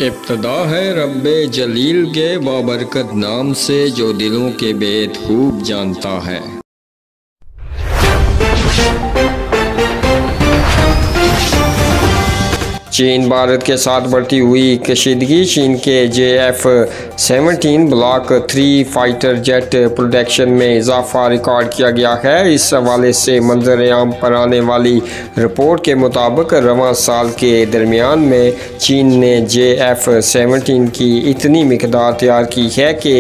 इब्तिदा है रब्बे जलील के बाबरकत नाम से, जो दिलों के भेद खूब जानता है। चीन भारत के साथ बढ़ती हुई कशीदगी। चीन के JF-17 block 3 fighter jet production में इजाफा रिकॉर्ड किया गया है। इस हवाले से मंजर आम पर आने वाली रिपोर्ट के मुताबिक रवां साल के दरमियान में चीन ने JF-17 की इतनी मिकदार तैयार की है कि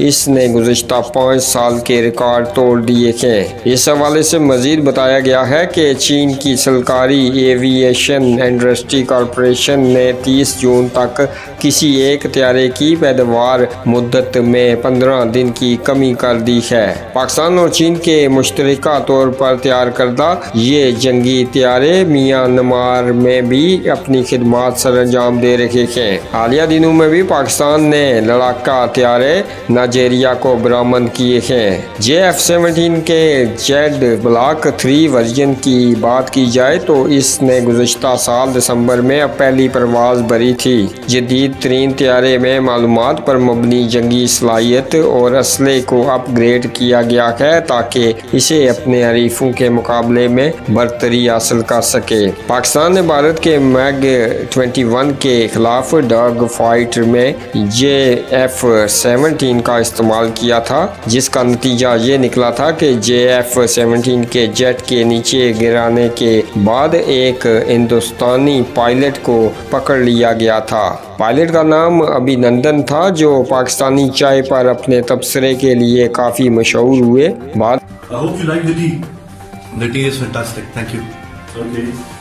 इसने गुज़िश्ता 5 साल के रिकॉर्ड तोड़ दिए हैं। इस हवाले से मज़ीद बताया गया है कि चीन की सरकारी एविएशन इंडस्ट्री कॉरपोरेशन ने 30 जून तक किसी एक तैयारे की पैदावार मुद्दत में 15 दिन की कमी कर दी है। पाकिस्तान और चीन के मुश्तरका तौर पर तैयार करदा ये जंगी तैयारे म्यांमार में भी अपनी खिदमात सर अंजाम दे रहे हैं। हालिया दिनों में भी पाकिस्तान ने लड़ाका तैयारे नाइजीरिया को बरामद किए हैं। JF-17 के जेड ब्लॉक 3 वर्जन की बात की जाए तो इसने गुज़िश्ता साल दिसंबर में पहली परवाज भरी थी। जदीद तरीन तैयारे में मालूमात पर मबनी जंगी सलाहियत और असले को अपग्रेड किया गया है ताकि इसे अपने हरीफों के मुकाबले में बरतरी हासिल कर सके। पाकिस्तान ने भारत के MiG-21 के खिलाफ डॉग फाइट में JF-17 का इस्तेमाल किया था, जिसका नतीजा ये निकला था कि JF-17 के जेट के नीचे गिराने के बाद एक हिंदुस्तानी पायलट को पकड़ लिया गया था। पायलट का नाम अभिनंदन था, जो पाकिस्तानी चाय पर अपने तबसरे के लिए काफी मशहूर हुए।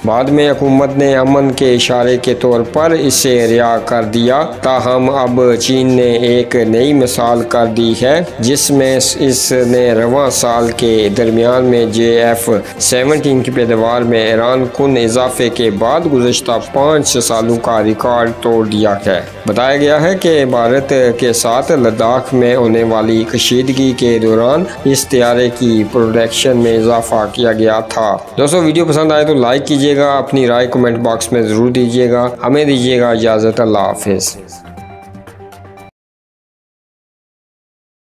बाद में हुकूमत ने अमन के इशारे के तौर पर इसे रिहा कर दिया। ताहम अब चीन ने एक नई मिसाल कर दी है, जिसमें इसने रवां साल के दरमियान में JF-17 की पैदावार में ईरान कुन इजाफे के बाद गुज़िश्ता 5 सालों का रिकॉर्ड तोड़ दिया है। बताया गया है कि भारत के साथ लद्दाख में होने वाली कशीदगी के दौरान इस तैयारे की प्रोडक्शन में इजाफा किया गया था। दोस्तों, वीडियो पसंद आए तो लाइक कीजिएगा, अपनी राय कमेंट बॉक्स में ज़रूर दीजिएगा। हमें दीजिएगा इजाज़त। अल्लाह हाफिज़।